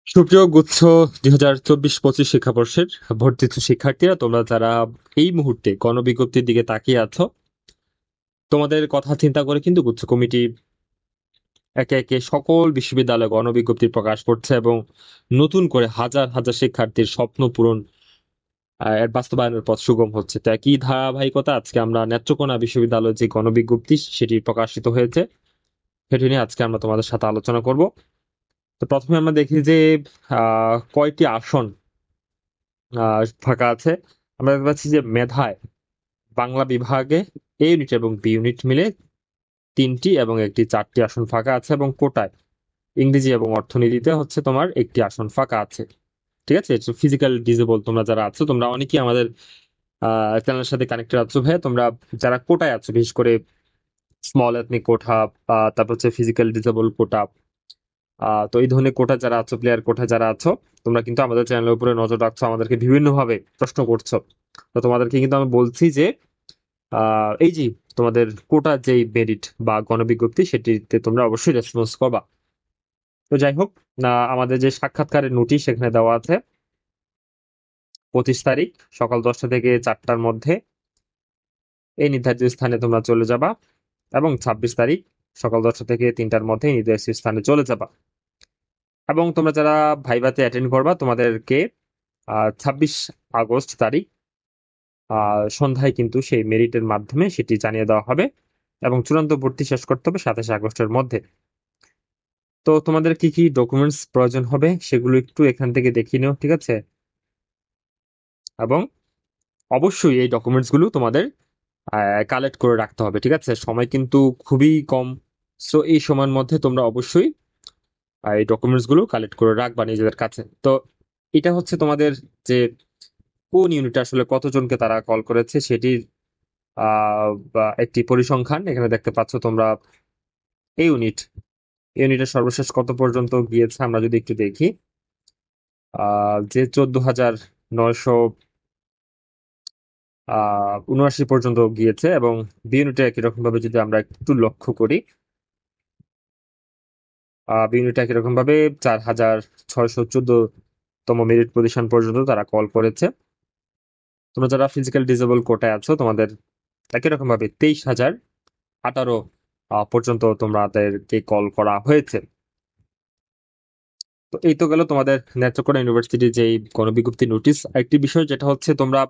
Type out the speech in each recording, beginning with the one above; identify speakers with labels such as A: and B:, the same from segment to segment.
A: সুপ্রিয় গুচ্ছ 2024-25 শিক্ষাবর্ষের ভর্তিচ্ছু শিক্ষার্থীরা, তোমরা যারা এই মুহূর্তে গণবিজ্ঞপ্তির দিকে তাকিয়ে আছো, তোমাদের কথা চিন্তা করে কিন্তু গুচ্ছ কমিটি একে একে সকল বিশ্ববিদ্যালয়ে গণবিজ্ঞপ্তি প্রকাশ করছে এবং নতুন করে হাজার হাজার শিক্ষার্থীর স্বপ্ন পূরণ এর বাস্তবায়নের পথ সুগম হচ্ছে। তো একই ধারাবাহিকতা আজকে আমরা নেত্রকোনা বিশ্ববিদ্যালয়ের যে গণবিজ্ঞপ্তি সেটি প্রকাশিত হয়েছে, সেটি নিয়ে আজকে আমরা তোমাদের সাথে আলোচনা করব। তো প্রথমে আমরা দেখি যে কয়টি আসন ফাঁকা আছে। আমরা দেখতে পাচ্ছি যে মেধায় বাংলা বিভাগে এ ইউনিট এবং বি ইউনিট মিলে 3টি এবং একটি 4টি আসন ফাঁকা আছে, এবং কোটায় ইংরেজি এবং অর্থনীতিতে হচ্ছে তোমার একটি আসন ফাঁকা আছে। ঠিক আছে, ফিজিক্যাল ডিসেবল তোমরা যারা আছো, তোমরা অনেকেই আমাদের চ্যানেলের সাথে কানেক্টেড আছো ভাই। তোমরা যারা কোটায় আছো, বিশেষ করে স্মল এথনিক কোটা, তারপর হচ্ছে ফিজিক্যাল ডিসেবল কোটা, তো এই ধরনের কোটা যারা আছো, প্লেয়ার কোটা যারা আছো, তোমরা কিন্তু আমাদের চ্যানেলের উপরে নজর রাখছো, আমাদেরকে বিভিন্ন ভাবে প্রশ্ন করছো। তো তোমাদেরকে কিন্তু আমি বলছি যে এই যে তোমাদের কোটা যেই মেরিট বা গণবিজ্ঞপ্তি, সেটিতে তোমরা অবশ্যই রেসপন্স করবা। তো যাই হোক, আমাদের যে সাক্ষাৎকারের নোটিশ সেখানে দেওয়া আছে 25 তারিখ সকাল 10টা থেকে 4টার মধ্যে এই নির্ধারিত স্থানে তোমরা চলে যাবা, এবং 26 তারিখ সকাল 10টা থেকে 3টার মধ্যে এই নির্ধারিত স্থানে চলে যাবা। এবং তোমরা যারা ভাইভাতে অ্যাটেন্ড করবা, তোমাদেরকে 26 আগস্ট তারিখ সন্ধ্যায় কিন্তু সেই মেরিটের মাধ্যমে সেটি জানিয়ে দেওয়া হবে, এবং চূড়ান্ত ভর্তি শেষ করতে হবে 27 আগস্টের মধ্যে। তো তোমাদের কি কি ডকুমেন্টস প্রয়োজন হবে সেগুলো একটু এখান থেকে দেখিয়ে নিও, ঠিক আছে? এবং অবশ্যই এই ডকুমেন্টস গুলো তোমাদের কালেক্ট করে রাখতে হবে, ঠিক আছে? সময় কিন্তু খুবই কম, সো এই সময়ের মধ্যে তোমরা অবশ্যই এই ডকুমেন্টস গুলো কালেক্ট করে রাখবা নিজেদের কাছে। তো এটা হচ্ছে তোমাদের যে কোন ইউনিট আসলে কতজনকে তারা কল করেছে সেটির বা একটি পরিসংখ্যান এখানে দেখতে পাচ্ছ তোমরা। এই ইউনিটের সর্বশেষ কত পর্যন্ত গিয়েছে আমরা যদি একটু দেখি, যে 14,979 পর্যন্ত গিয়েছে, এবং বি ইউনিটে একই রকম ভাবে যদি আমরা একটু লক্ষ্য করি, বি ইউনিটে একই রকম ভাবে 4,614তম মেরিট পজিশন পর্যন্ত তারা কল করেছে। তোমরা যারা ফিজিক্যাল ডিসেবল কোটায় আছো, তোমাদের একই রকম ভাবে 23,018 পর্যন্ত তোমাদেরকে কল করা হয়েছে। তো এই তো গেল তোমাদের নেত্রকোনা ইউনিভার্সিটির যে গণবিজ্ঞপ্তি নোটিশ। একটি বিষয় যেটা হচ্ছে, তোমরা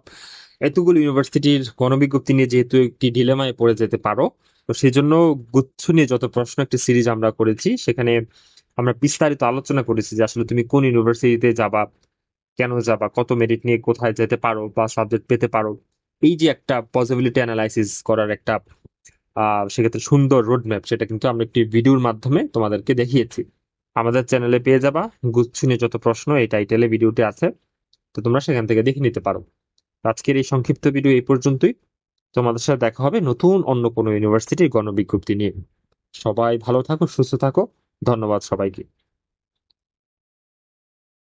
A: এতগুলো ইউনিভার্সিটির গণবিজ্ঞপ্তি নিয়ে যেহেতু একটি ডিলেমায় পড়ে যেতে পারো, তো সেই জন্য গুচ্ছ নিয়ে যত প্রশ্ন একটি সিরিজ আমরা করেছি, সেখানে আমরা বিস্তারিত আলোচনা করেছি যে আসলে তুমি কোন ইউনিভার্সিটিতে যাবা, কেন যাবা, কত মেরিট নিয়ে কোথায় যেতে পারো বা সাবজেক্ট পেতে পারো। এই যে একটা পসিবিলিটি অ্যানালাইসিস করার একটা সেক্ষেত্রে সুন্দর রোড ম্যাপ, সেটা কিন্তু আমরা একটি ভিডিওর মাধ্যমে তোমাদেরকে দেখিয়েছি। আমাদের চ্যানেলে পেয়ে যাবা, গুচ্ছ নিয়ে যত প্রশ্ন, এই টাইটেলে ভিডিওটি আছে, তো তোমরা সেখান থেকে দেখে নিতে পারো। আজকের এই সংক্ষিপ্ত ভিডিও এই পর্যন্তই। তোমাদের সাথে দেখা হবে নতুন অন্য কোনো ইউনিভার্সিটির গণবিজ্ঞপ্তি নিয়ে। সবাই ভালো থাকো, সুস্থ থাকো। ধন্যবাদ সবাইকে।